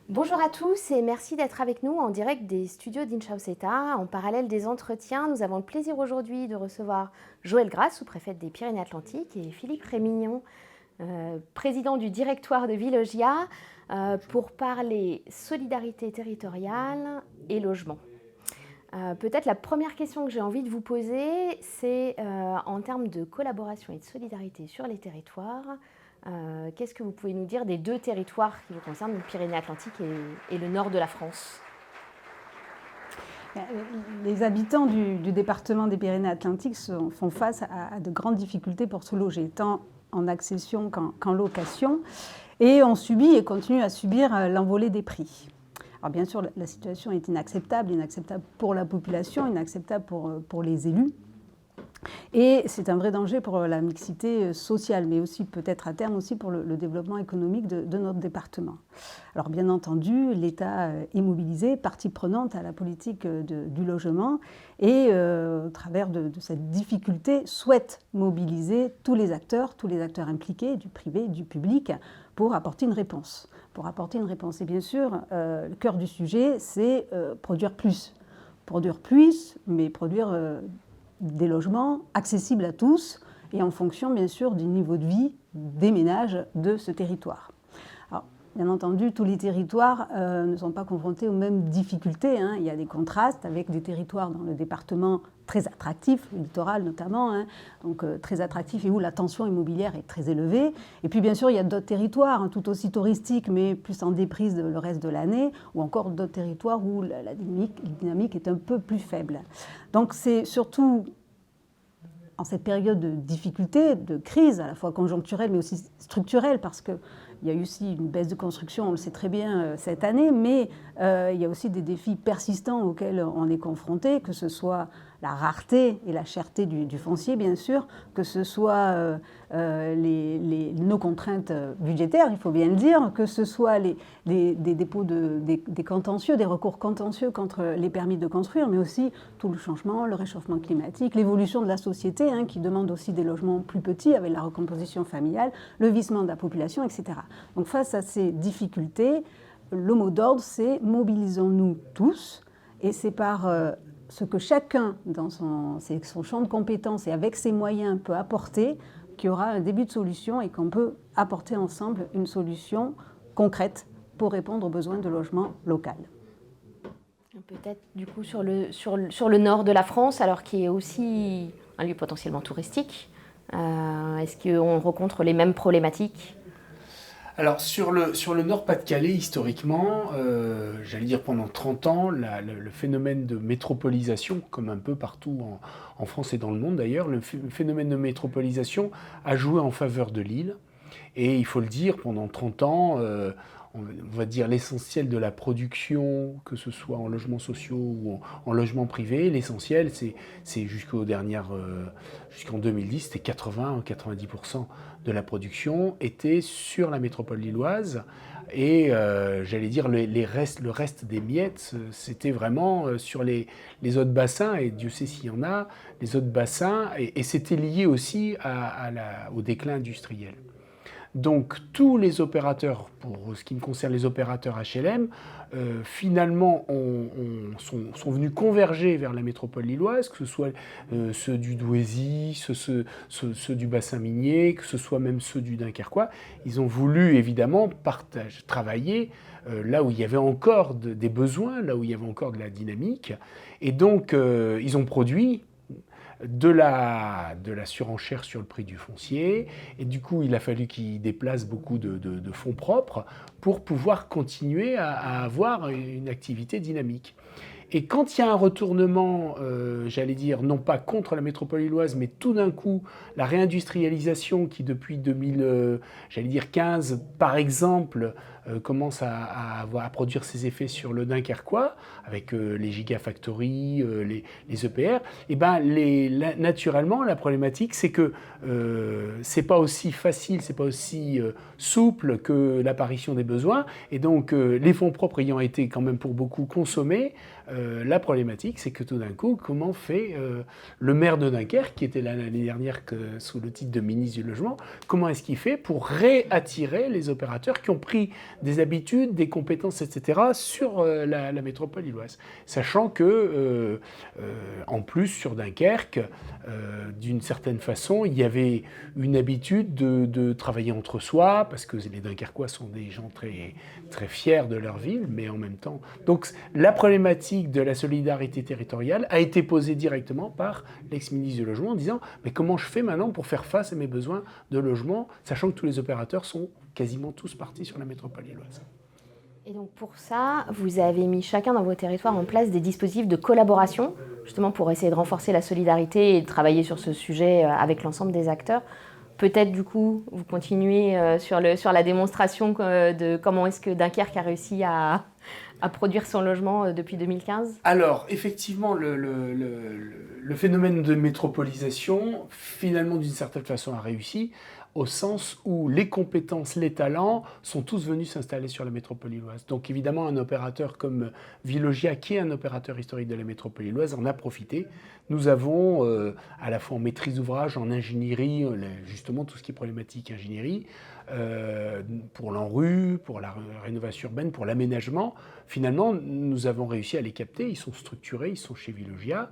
Bonjour à tous et merci d'être avec nous en direct des studios d'Inchauseta. En parallèle des entretiens, nous avons le plaisir aujourd'hui de recevoir Joëlle Grasse, sous-préfète des Pyrénées-Atlantiques, et Philippe Rémignon, président du directoire de Vilogia, pour parler solidarité territoriale et logement. Peut-être la première question que j'ai envie de vous poser, c'est en termes de collaboration et de solidarité sur les territoires, qu'est-ce que vous pouvez nous dire des deux territoires qui vous concernent, les Pyrénées-Atlantiques et le nord de la France? Les habitants du département des Pyrénées-Atlantiques font face à de grandes difficultés pour se loger, tant en accession qu'en location, et ont subi et continuent à subir l'envolée des prix. Alors bien sûr, la situation est inacceptable pour la population, inacceptable pour les élus. Et c'est un vrai danger pour la mixité sociale, mais aussi peut-être à terme aussi pour le développement économique de notre département. Alors bien entendu, l'État est mobilisé, partie prenante à la politique du logement, et au travers de cette difficulté, souhaite mobiliser tous les acteurs impliqués, du privé, du public, pour apporter une réponse. Et bien sûr, le cœur du sujet, c'est produire plus. Produire plus, mais produire des logements accessibles à tous et en fonction, bien sûr, du niveau de vie des ménages de ce territoire. Alors, bien entendu, tous les territoires ne sont pas confrontés aux mêmes difficultés. Il y a des contrastes avec des territoires dans le département très attractifs, le littoral notamment, donc très attractifs et où la tension immobilière est très élevée. Et puis, bien sûr, il y a d'autres territoires tout aussi touristiques, mais plus en déprise le reste de l'année, ou encore d'autres territoires où la dynamique est un peu plus faible. Donc, c'est surtout en cette période de difficulté, de crise, à la fois conjoncturelle mais aussi structurelle, parce qu'il y a eu aussi une baisse de construction, on le sait très bien, cette année, mais il y a aussi des défis persistants auxquels on est confronté, que ce soit la rareté et la cherté du foncier, bien sûr, que ce soit nos contraintes budgétaires, il faut bien le dire, que ce soit des dépôts des contentieux, des recours contentieux contre les permis de construire, mais aussi tout le changement, le réchauffement climatique, l'évolution de la société, qui demande aussi des logements plus petits avec la recomposition familiale, le vieillissement de la population, etc. Donc face à ces difficultés, le mot d'ordre, c'est mobilisons-nous tous, et c'est par ce que chacun, dans son champ de compétences et avec ses moyens, peut apporter, qu'il y aura un début de solution et qu'on peut apporter ensemble une solution concrète pour répondre aux besoins de logement local. Peut-être du coup sur le nord de la France, alors qui est aussi un lieu potentiellement touristique, est-ce qu'on rencontre les mêmes problématiques ? Alors sur le Nord-Pas-de-Calais, historiquement, j'allais dire pendant 30 ans, le phénomène de métropolisation, comme un peu partout en France et dans le monde d'ailleurs, le phénomène de métropolisation a joué en faveur de l'île. Et il faut le dire, pendant 30 ans, on va dire l'essentiel de la production, que ce soit en logements sociaux ou en logements privés, l'essentiel, c'est jusqu'en 2010, c'était 80-90% de la production était sur la métropole lilloise. Et j'allais dire le reste des miettes, c'était vraiment sur les autres bassins, et Dieu sait s'il y en a, les autres bassins, et c'était lié aussi au déclin industriel. Donc tous les opérateurs, pour ce qui me concerne les opérateurs HLM, finalement sont venus converger vers la métropole lilloise, que ce soit ceux du Douaisis, ceux du bassin minier, que ce soit même ceux du Dunkerquois. Ils ont voulu évidemment travailler là où il y avait encore des besoins, là où il y avait encore de la dynamique. Et donc ils ont produit de la surenchère sur le prix du foncier, et du coup il a fallu qu'ils déplacent beaucoup de fonds propres pour pouvoir continuer à avoir une activité dynamique. Et quand il y a un retournement, j'allais dire, non pas contre la métropole lilloise, mais tout d'un coup, la réindustrialisation qui depuis 2015, par exemple, commence à produire ses effets sur le Dunkerquois, avec les gigafactories, les EPR, et ben naturellement, la problématique, c'est que c'est pas aussi facile, c'est pas aussi souple que l'apparition des besoins, et donc les fonds propres ayant été quand même pour beaucoup consommés, la problématique, c'est que tout d'un coup, comment fait le maire de Dunkerque, qui était là l'année dernière sous le titre de ministre du Logement, comment est-ce qu'il fait pour réattirer les opérateurs qui ont pris des habitudes, des compétences, etc., sur la métropole lilloise. Sachant que, en plus, sur Dunkerque, d'une certaine façon, il y avait une habitude de travailler entre soi, parce que les Dunkerquois sont des gens très, très fiers de leur ville, mais en même temps... Donc la problématique de la solidarité territoriale a été posée directement par l'ex-ministre du Logement en disant « Mais comment je fais maintenant pour faire face à mes besoins de logement, sachant que tous les opérateurs sont quasiment tous partis sur la métropole lilloise ?» Et donc pour ça, vous avez mis chacun dans vos territoires en place des dispositifs de collaboration, justement pour essayer de renforcer la solidarité et de travailler sur ce sujet avec l'ensemble des acteurs. Peut-être du coup, vous continuez sur la démonstration de comment est-ce que Dunkerque a réussi à produire son logement depuis 2015 ? Alors, effectivement, le phénomène de métropolisation, finalement, d'une certaine façon, a réussi, au sens où les compétences, les talents sont tous venus s'installer sur la métropole lilloise. Donc évidemment, un opérateur comme Vilogia, qui est un opérateur historique de la métropole lilloise, en a profité. Nous avons, à la fois en maîtrise d'ouvrage, en ingénierie, justement tout ce qui est problématique ingénierie, pour l'ANRU, pour la rénovation urbaine, pour l'aménagement. Finalement, nous avons réussi à les capter. Ils sont structurés, ils sont chez Vilogia.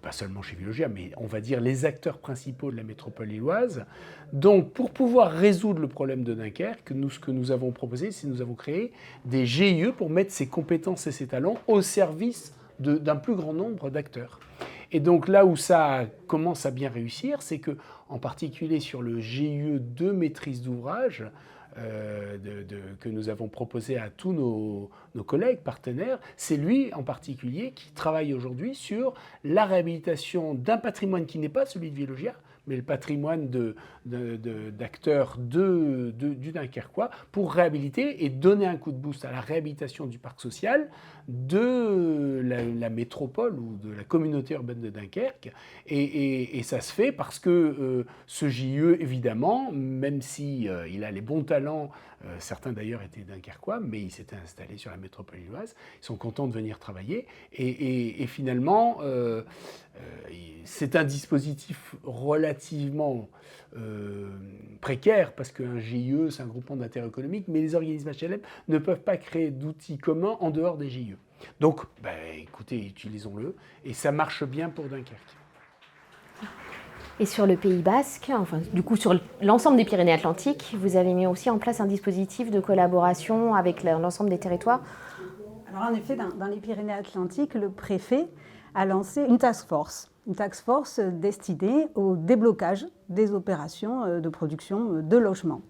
Pas seulement chez Vilogia, mais on va dire les acteurs principaux de la métropole lilloise. Donc, pour pouvoir résoudre le problème de Dunkerque, ce que nous avons proposé, c'est que nous avons créé des GIE pour mettre ses compétences et ses talents au service d'un plus grand nombre d'acteurs. Et donc là où ça commence à bien réussir, c'est que, en particulier sur le GIE de maîtrise d'ouvrage, que nous avons proposé à tous nos collègues partenaires, c'est lui en particulier qui travaille aujourd'hui sur la réhabilitation d'un patrimoine qui n'est pas celui de Vilogia, mais le patrimoine d'acteurs du Dunkerquois, pour réhabiliter et donner un coup de boost à la réhabilitation du parc social de la métropole ou de la communauté urbaine de Dunkerque. Et ça se fait parce que ce JE, évidemment, même si il a les bons talents, certains d'ailleurs étaient Dunkerquois, mais ils s'étaient installés sur la métropole lilloise, ils sont contents de venir travailler. Et finalement, c'est un dispositif relativement précaire, parce qu'un GIE, c'est un groupement d'intérêt économique, mais les organismes HLM ne peuvent pas créer d'outils communs en dehors des GIE. Donc, écoutez, utilisons-le, et ça marche bien pour Dunkerque. Et sur le Pays Basque, enfin, du coup sur l'ensemble des Pyrénées-Atlantiques, vous avez mis aussi en place un dispositif de collaboration avec l'ensemble des territoires. Alors en effet, dans les Pyrénées-Atlantiques, le préfet a lancé une task force destinée au déblocage des opérations de production de logements.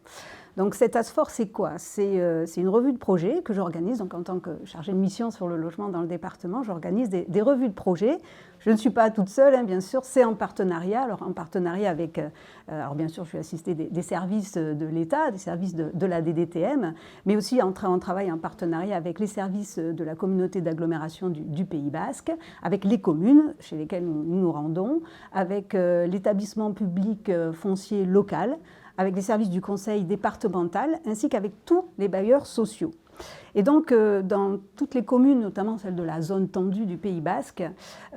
Donc cette task force, c'est quoi ? C'est une revue de projet que j'organise. Donc en tant que chargée de mission sur le logement dans le département, j'organise des revues de projet. Je ne suis pas toute seule, hein, bien sûr, c'est en partenariat. Alors en partenariat avec, alors bien sûr, je suis assistée des services de l'État, des services de la DDTM, mais aussi on travaille en partenariat avec les services de la communauté d'agglomération du Pays Basque, avec les communes chez lesquelles nous nous rendons, avec l'établissement public foncier local, avec les services du conseil départemental, ainsi qu'avec tous les bailleurs sociaux. Et donc, dans toutes les communes, notamment celles de la zone tendue du Pays Basque,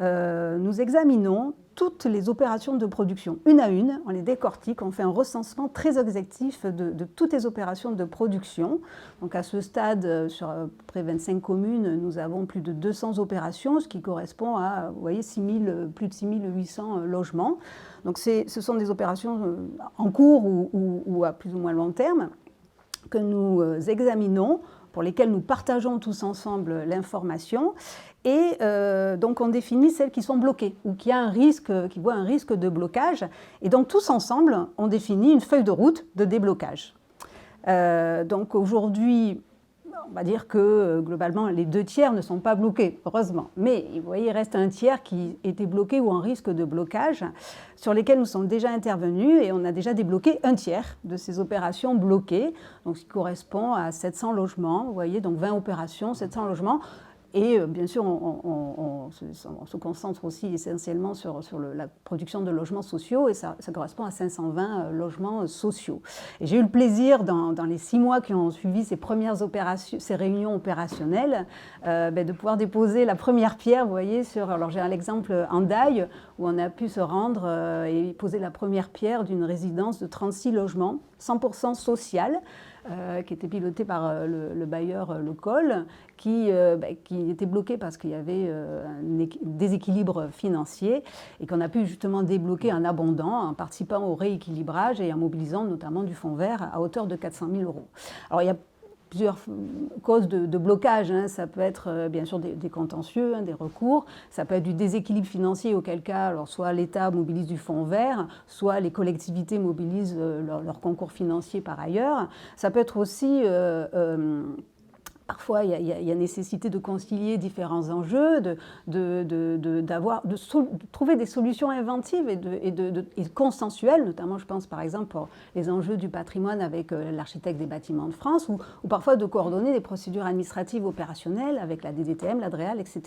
nous examinons toutes les opérations de production, une à une, on les décortique, on fait un recensement très exhaustif de toutes les opérations de production. Donc à ce stade, sur à peu près 25 communes, nous avons plus de 200 opérations, ce qui correspond à, vous voyez, plus de 6800 logements. Donc ce sont des opérations en cours ou à plus ou moins long terme que nous examinons, pour lesquelles nous partageons tous ensemble l'information. Et donc on définit celles qui sont bloquées ou qui voient un risque de blocage. Et donc tous ensemble, on définit une feuille de route de déblocage. Donc aujourd'hui, on va dire que globalement, les 2/3 ne sont pas bloqués, heureusement. Mais vous voyez, il reste un tiers qui était bloqué ou en risque de blocage, sur lesquels nous sommes déjà intervenus et on a déjà débloqué un tiers de ces opérations bloquées, donc ce qui correspond à 700 logements. Vous voyez, donc 20 opérations, 700 logements. Et bien sûr, on se concentre aussi essentiellement sur la production de logements sociaux, et ça correspond à 520 logements sociaux. Et j'ai eu le plaisir, dans les 6 mois qui ont suivi ces réunions opérationnelles, de pouvoir déposer la première pierre, vous voyez, alors j'ai l'exemple en Daille, où on a pu se rendre et poser la première pierre d'une résidence de 36 logements, 100% sociale, qui était pilotée par le bailleur Le Col, qui était bloqué parce qu'il y avait un déséquilibre financier et qu'on a pu justement débloquer en abondant, en participant au rééquilibrage et en mobilisant notamment du fonds vert à hauteur de 400 000 €. Alors il y a plusieurs causes de blocage, hein. Ça peut être bien sûr des contentieux, hein, des recours, ça peut être du déséquilibre financier, auquel cas alors soit l'État mobilise du fonds vert, soit les collectivités mobilisent leur concours financier par ailleurs. Ça peut être aussi parfois, il y a nécessité de concilier différents enjeux, de trouver des solutions inventives et consensuelles, notamment, je pense par exemple pour les enjeux du patrimoine avec l'architecte des bâtiments de France, ou parfois de coordonner des procédures administratives opérationnelles avec la DDTM, l'ADREAL, etc.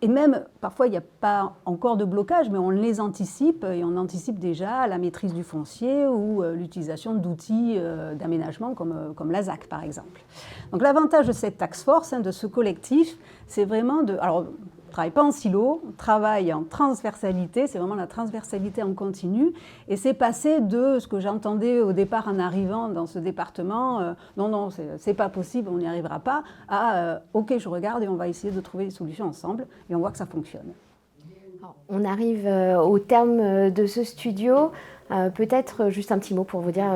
Et même, parfois, il n'y a pas encore de blocage, mais on les anticipe, et on anticipe déjà la maîtrise du foncier ou l'utilisation d'outils d'aménagement comme la ZAC, par exemple. Donc l'avantage de cette task force, hein, de ce collectif, c'est vraiment alors, on ne travaille pas en silo, on travaille en transversalité, c'est vraiment la transversalité en continu, et c'est passé de ce que j'entendais au départ en arrivant dans ce département, non, c'est pas possible, on n'y arrivera pas, à ok, je regarde et on va essayer de trouver des solutions ensemble, et on voit que ça fonctionne. Alors, on arrive au terme de ce studio. Peut-être juste un petit mot pour vous dire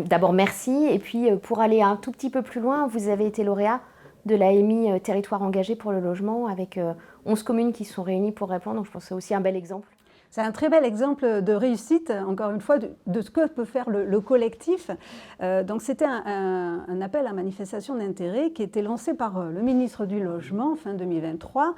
d'abord merci, et puis pour aller un tout petit peu plus loin, vous avez été lauréat de l'AMI Territoire engagé pour le logement avec 11 communes qui sont réunies pour répondre, donc je pense que c'est aussi un bel exemple. C'est un très bel exemple de réussite, encore une fois, de ce que peut faire le collectif. Donc c'était un appel à manifestation d'intérêt qui était lancé par le ministre du Logement fin 2023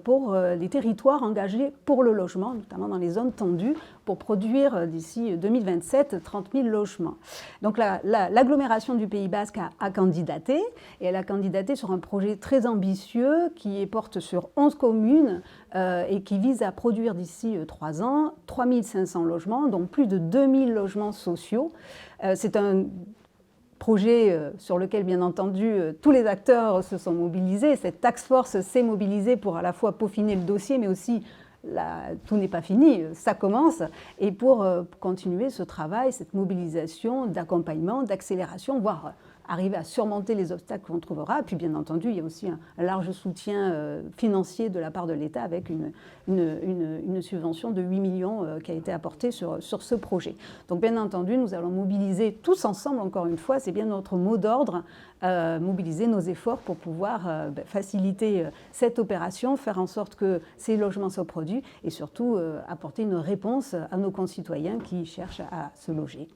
pour les territoires engagés pour le logement, notamment dans les zones tendues, pour produire d'ici 2027 30 000 logements. Donc l'agglomération du Pays Basque a candidaté, et elle a candidaté sur un projet très ambitieux qui porte sur 11 communes et qui vise à produire d'ici 3 ans 3 500 logements, donc plus de 2 000 logements sociaux. C'est un projet sur lequel, bien entendu, tous les acteurs se sont mobilisés. Cette task force s'est mobilisée pour à la fois peaufiner le dossier, mais aussi tout n'est pas fini, ça commence. Et pour continuer ce travail, cette mobilisation d'accompagnement, d'accélération, voire arriver à surmonter les obstacles qu'on trouvera. Puis bien entendu, il y a aussi un large soutien financier de la part de l'État avec une subvention de 8 millions qui a été apportée sur ce projet. Donc bien entendu, nous allons mobiliser tous ensemble, encore une fois, c'est bien notre mot d'ordre, mobiliser nos efforts pour pouvoir faciliter cette opération, faire en sorte que ces logements soient produits et surtout apporter une réponse à nos concitoyens qui cherchent à se loger.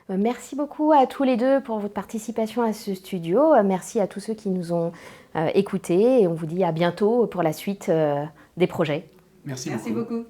Merci beaucoup à tous les deux pour votre participation à ce studio. Merci à tous ceux qui nous ont écoutés et on vous dit à bientôt pour la suite des projets. Merci beaucoup.